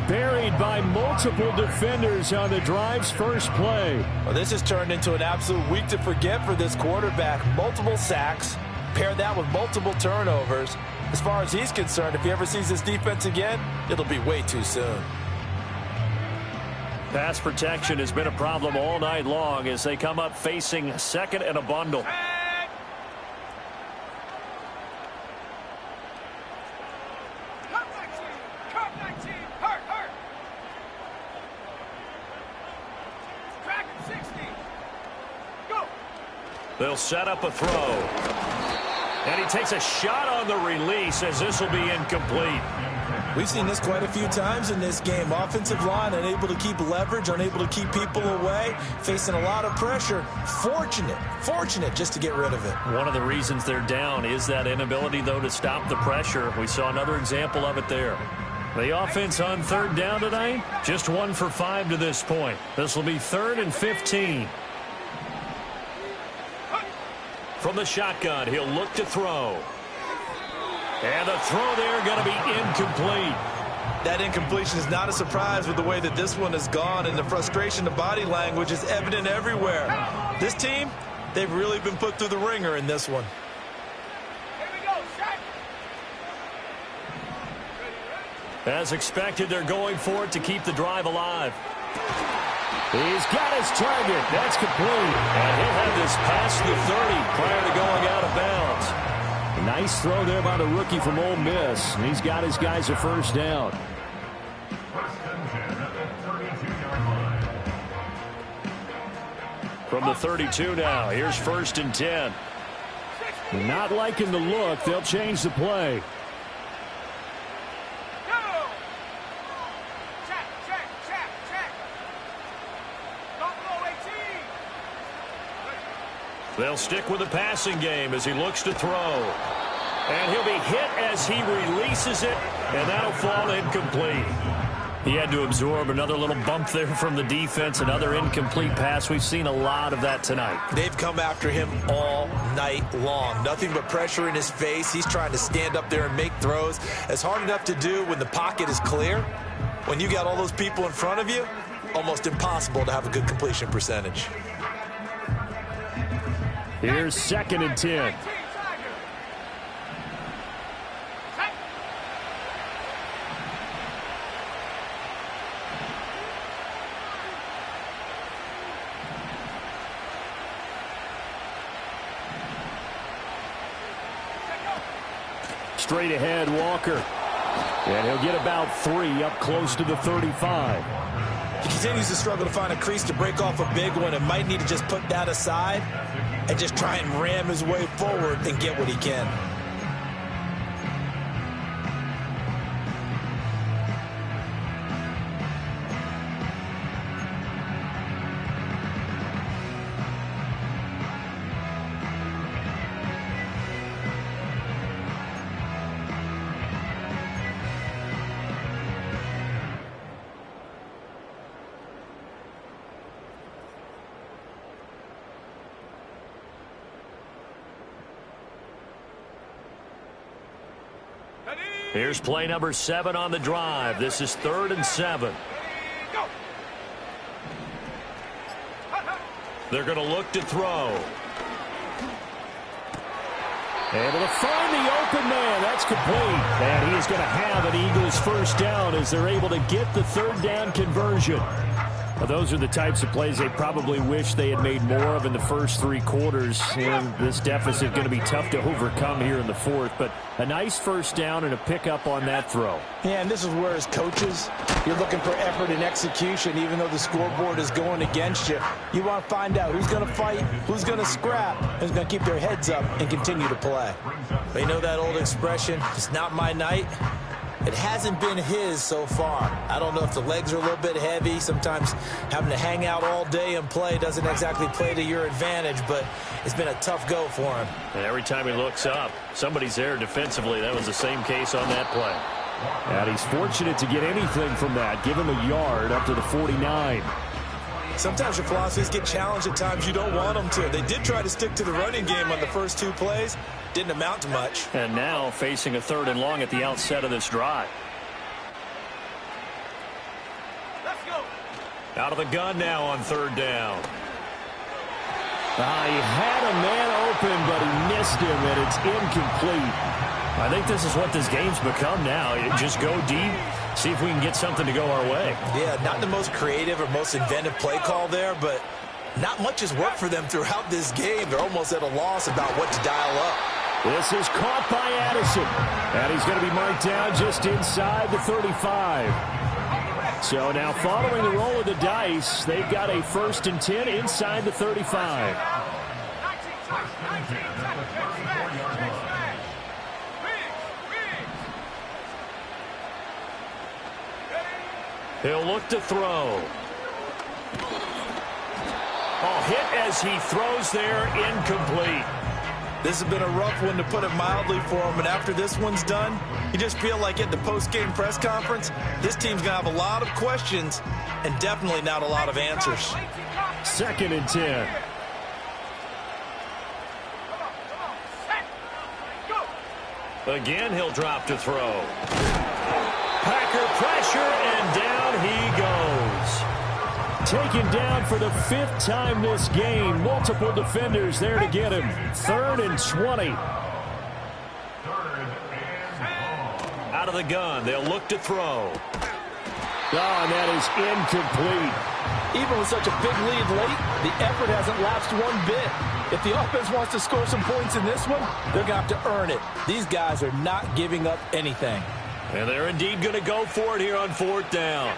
Buried by multiple defenders on the drive's first play. Well, this has turned into an absolute week to forget for this quarterback. Multiple sacks, pair that with multiple turnovers. As far as he's concerned, if he ever sees this defense again, it'll be way too soon. Pass protection has been a problem all night long as they come up facing 2nd and a bundle. They'll set up a throw. And he takes a shot on the release as this will be incomplete. We've seen this quite a few times in this game. Offensive line unable to keep leverage, unable to keep people away, facing a lot of pressure. Fortunate just to get rid of it. One of the reasons they're down is that inability, though, to stop the pressure. We saw another example of it there. The offense on third down tonight, just 1 for 5 to this point. This will be 3rd and 15. From the shotgun, he'll look to throw. And the throw there going to be incomplete. That incompletion is not a surprise with the way that this one has gone, and the frustration, the body language is evident everywhere. This team, they've really been put through the ringer in this one. As expected, they're going for it to keep the drive alive. He's got his target. That's complete. And he'll have this past the 30 prior to going out of bounds. A nice throw there by the rookie from Ole Miss. And he's got his guys a first down. From the 32 now, here's 1st and 10. Not liking the look. They'll change the play. They'll stick with the passing game as he looks to throw. And he'll be hit as he releases it, and that'll fall incomplete. He had to absorb another little bump there from the defense, another incomplete pass. We've seen a lot of that tonight. They've come after him all night long. Nothing but pressure in his face. He's trying to stand up there and make throws. It's hard enough to do when the pocket is clear. When you got all those people in front of you, almost impossible to have a good completion percentage. Here's 2nd and 10. Straight ahead, Walker. And he'll get about 3 up close to the 35. He continues to struggle to find a crease to break off a big one and might need to just put that aside and just try and ram his way forward and get what he can. Here's play number 7 on the drive. This is 3rd and 7. They're going to look to throw. Able to find the open man. That's complete. And he is going to have an Eagles first down as they're able to get the 3rd down conversion. Well, those are the types of plays they probably wish they had made more of in the first 3 quarters. And this deficit going to be tough to overcome here in the 4th. But a nice first down and a pickup on that throw. Yeah, and this is where as coaches, you're looking for effort and execution, even though the scoreboard is going against you. You want to find out who's going to fight, who's going to scrap, who's going to keep their heads up and continue to play. But you know that old expression, it's not my night. It hasn't been his so far. I don't know if the legs are a little bit heavy. Sometimes having to hang out all day and play doesn't exactly play to your advantage, but it's been a tough go for him. And every time he looks up, somebody's there defensively. That was the same case on that play. And he's fortunate to get anything from that. Give him a yard up to the 49. Sometimes your philosophies get challenged at times you don't want them to. They did try to stick to the running game on the first 2 plays. Didn't amount to much. And now facing a 3rd and long at the outset of this drive. Let's go. Out of the gun now on 3rd down. He had a man open, but he missed him, and it's incomplete. I think this is what this game's become now. You just go deep, see if we can get something to go our way. Yeah, not the most creative or most inventive play call there, but not much has worked for them throughout this game. They're almost at a loss about what to dial up. This is caught by Addison, and he's going to be marked down just inside the 35. So now following the roll of the dice, they've got a 1st and 10 inside the 35. He'll look to throw. Oh, hit as he throws there, incomplete. This has been a rough one, to put it mildly, for him. And after this one's done, you just feel like at the post-game press conference, this team's going to have a lot of questions and definitely not a lot of answers. 2nd and 10. Again, he'll drop to throw. Packer pressure, and down he goes. Taken down for the 5th time this game. Multiple defenders there to get him. 3rd and 20. Out of the gun, they'll look to throw. Oh, and that is incomplete. Even with such a big lead late, the effort hasn't lapsed one bit. If the offense wants to score some points in this one, they're going to have to earn it. These guys are not giving up anything. And they're indeed going to go for it here on 4th down.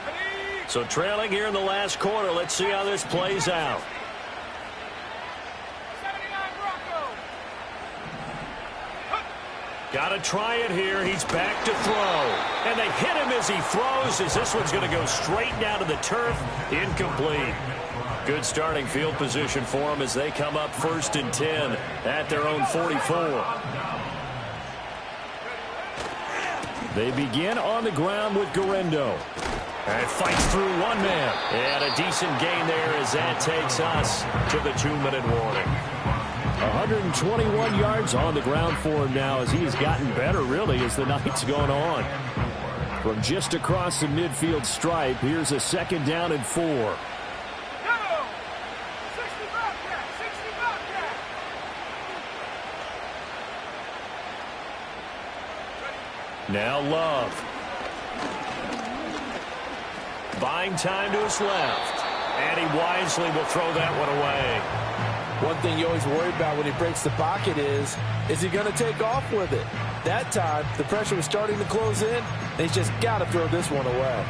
So trailing here in the last quarter. Let's see how this plays out. Got to try it here. He's back to throw. And they hit him as he throws, as this one's going to go straight down to the turf. Incomplete. Good starting field position for them as they come up 1st and 10 at their own 44. They begin on the ground with Garendo. And fights through one man. And a decent gain there as that takes us to the 2-minute warning. 121 yards on the ground for him now, as he has gotten better, really, as the night's gone on. From just across the midfield stripe, here's a 2nd down and 4. Now Love. Buying time to his left. And he wisely will throw that one away. One thing you always worry about when he breaks the pocket is he going to take off with it? That time, the pressure was starting to close in, and he's just got to throw this one away.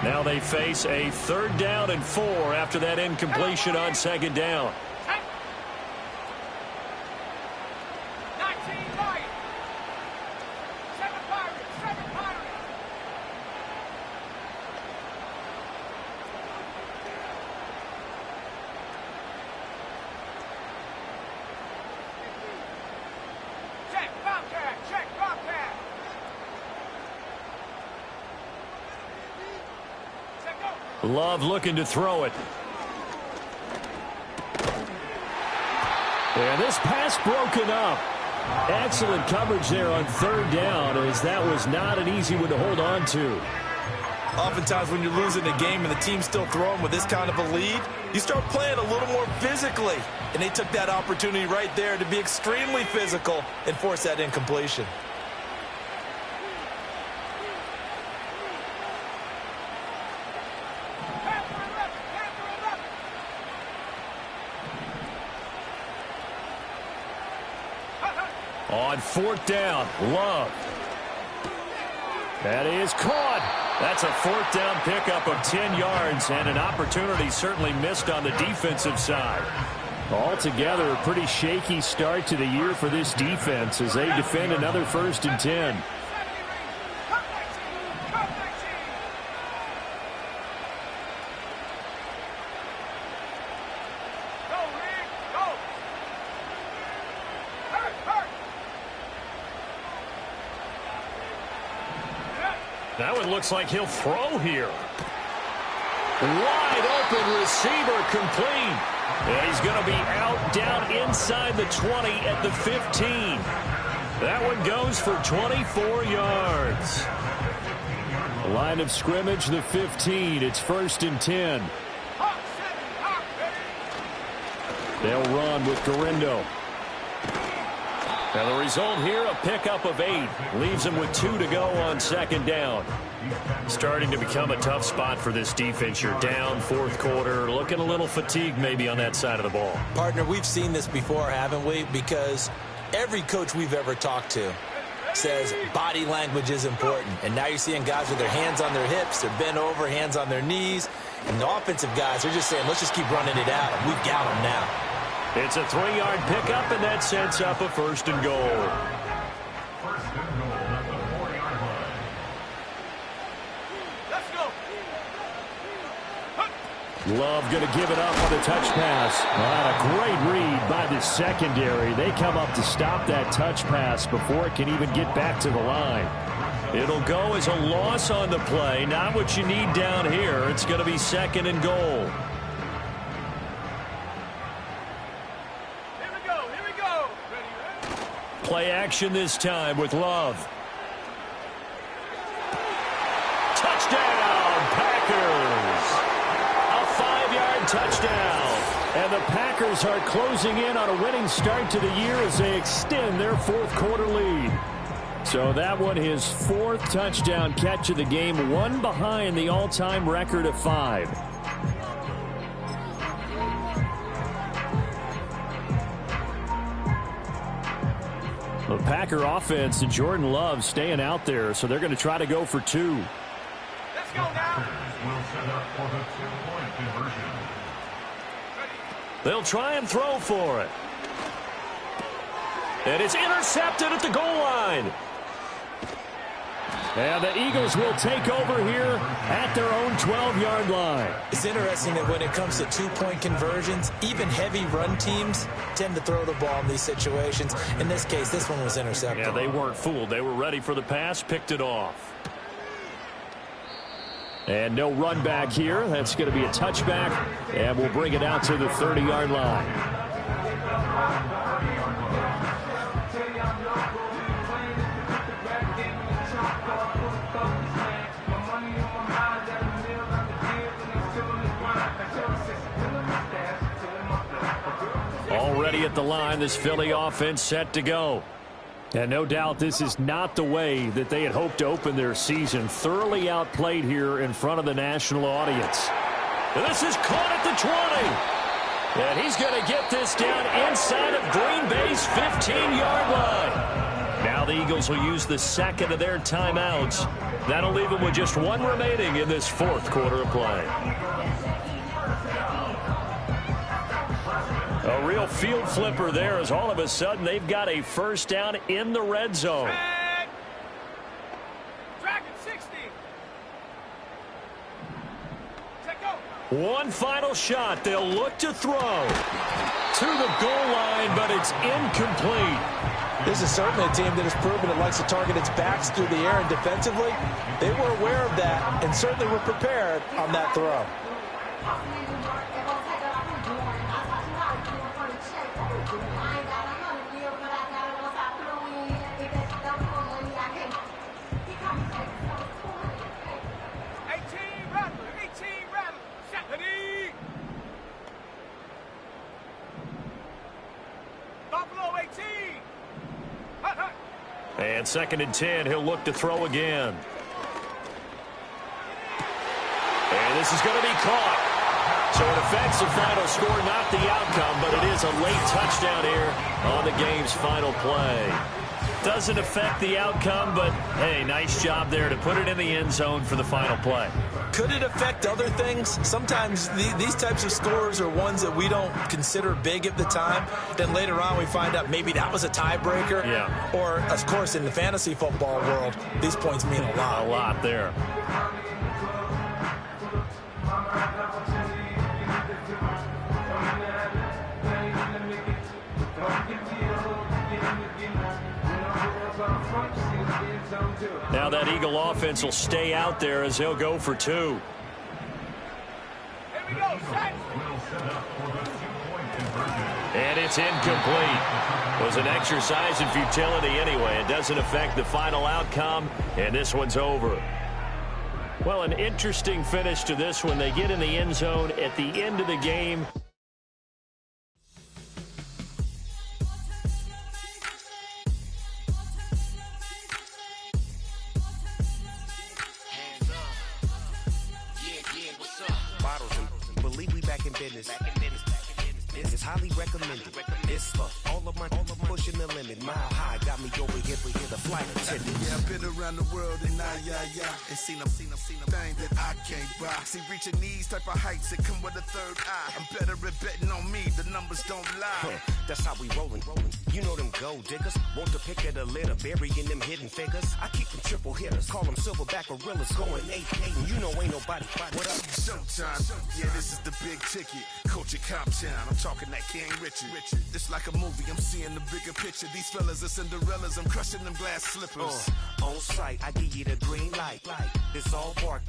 Now they face a 3rd down and 4 after that incompletion on 2nd down. Love looking to throw it. And this pass broken up. Excellent coverage there on 3rd down, as that was not an easy one to hold on to. Oftentimes when you're losing a game and the team's still throwing with this kind of a lead, you start playing a little more physically. And they took that opportunity right there to be extremely physical and force that incompletion. On 4th down, Love. That is caught. That's a 4th down pickup of 10 yards, and an opportunity certainly missed on the defensive side. Altogether, a pretty shaky start to the year for this defense as they defend another 1st and 10. That one looks like he'll throw here. Wide open receiver, complete. And he's going to be out down inside the 20 at the 15. That one goes for 24 yards. Line of scrimmage, the 15. It's 1st and 10. They'll run with Garendo. Now the result here, a pickup of 8. Leaves them with 2 to go on 2nd down. Starting to become a tough spot for this defense. You're down 4th quarter, looking a little fatigued maybe on that side of the ball. Partner, we've seen this before, haven't we? Because every coach we've ever talked to says body language is important. And now you're seeing guys with their hands on their hips, they're bent over, hands on their knees. And the offensive guys are just saying, let's just keep running it out. We've got them now. It's a 3-yard pickup, and that sets up a 1st and goal. Love going to give it up on the touch pass. A great read by the secondary. They come up to stop that touch pass before it can even get back to the line. It'll go as a loss on the play. Not what you need down here. It's going to be 2nd and goal. Here we go. Here we go. Ready? Play action this time with Love. Touchdown, Packers! A 5-yard touchdown. And the Packers are closing in on a winning start to the year as they extend their 4th quarter lead. So that one, his 4th touchdown catch of the game, one behind the all-time record of 5. The Packer offense and Jordan Love staying out there, so they're going to try to go for 2. Let's go now. Will set up for the 2-point conversion. They'll try and throw for it. And it's intercepted at the goal line. And the Eagles will take over here at their own 12-yard line. It's interesting that when it comes to 2-point conversions, even heavy run teams tend to throw the ball in these situations. In this case, this one was intercepted. Yeah, they weren't fooled. They were ready for the pass, picked it off. And no run back here. That's going to be a touchback, and we'll bring it out to the 30-yard line. Already at the line, this Philly offense set to go. And no doubt this is not the way that they had hoped to open their season. Thoroughly outplayed here in front of the national audience. And this is caught at the 20. And he's going to get this down inside of Green Bay's 15-yard line. Now the Eagles will use the 2nd of their timeouts. That'll leave them with just 1 remaining in this 4th quarter of play. A real field flipper there as all of a sudden they've got a 1st down in the red zone. Dragon 60. Take go. One final shot. They'll look to throw to the goal line, but it's incomplete. This is certainly a team that has proven it likes to target its backs through the air and defensively. They were aware of that and certainly were prepared on that throw. And 2nd and 10, he'll look to throw again. And this is going to be caught. So it affects the final score, not the outcome, but it is a late touchdown here on the game's final play. Doesn't affect the outcome, but, hey, nice job there to put it in the end zone for the final play. Could it affect other things? Sometimes these types of scores are ones that we don't consider big at the time. Then later on we find out maybe that was a tiebreaker. Yeah. Or, of course, in the fantasy football world, these points mean a lot. A lot there. Now that Eagle offense will stay out there as they'll go for 2. Here we go, set. And it's incomplete. It was an exercise in futility anyway. It doesn't affect the final outcome, and this one's over. Well, an interesting finish to this one. They get in the end zone at the end of the game. Business. It's highly recommended. It's for all of my pushing the limit. Mile high got me over here for the flight attendant. Yeah, I've been around the world and and seen them thing that I can't buy. See, reaching these type of heights that come with a third eye. I'm better at betting on me. The numbers don't lie. That's how we rolling. You know them gold diggers, want to pick at a litter, burying them hidden figures. I keep them triple hitters, call them silverback gorillas, going 8-8, and you know ain't nobody fight. What up? Showtime, yeah, this is the big ticket. Culture Cop Town, I'm talking that King Richard. It's like a movie, I'm seeing the bigger picture. These fellas are Cinderellas, I'm crushing them glass slippers. On sight, I give you the green light. It's all bark,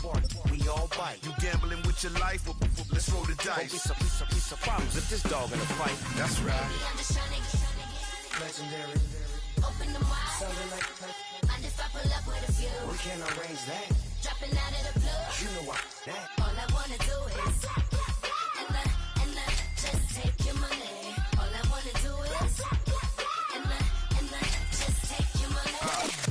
we all bite. You gambling with your life? Let's roll the dice. Don't be piece of problems if this dog in a fight. That's right. I'm just trying to get legendary. Open them wide. Sounding like and if I pull up with a few, We can arrange that. dropping out of the blue. You know what that. All I wanna do is and just take your money. All I wanna do is and just take your money.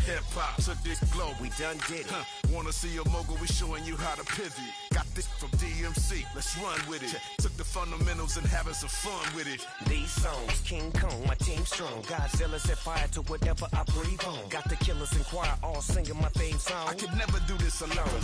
Hip-hop took this globe. We done did it. Wanna see a mogul? We showing you how to pivot. Got this from DMC, let's run with it. Took the fundamentals and having some fun with it. These songs, King Kong, my team strong. Godzilla set fire to whatever I breathe on. Got the killers in choir all singing my theme song. I could never do this alone.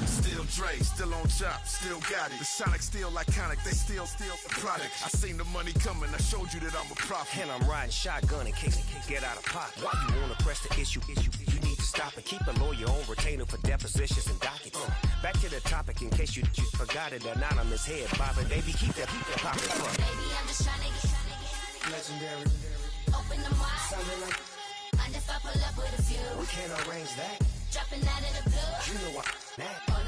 Still Dre, still on top, still got it. The Sonic still iconic, they still the product. I seen the money coming, I showed you that I'm a prophet. And I'm riding shotgun in case get out of pocket. Why you wanna press the issue? You need to stop and keep a lawyer on retainer for depositions and dockets. Back to the topic in case you forgot it. Anonymous head bobbing, baby, keep that pocket front. Baby, I'm just trying to get Legendary. open them wide. Sounding like And if I pull up with a few, we can arrange that. dropping out of the blue. You know what that. All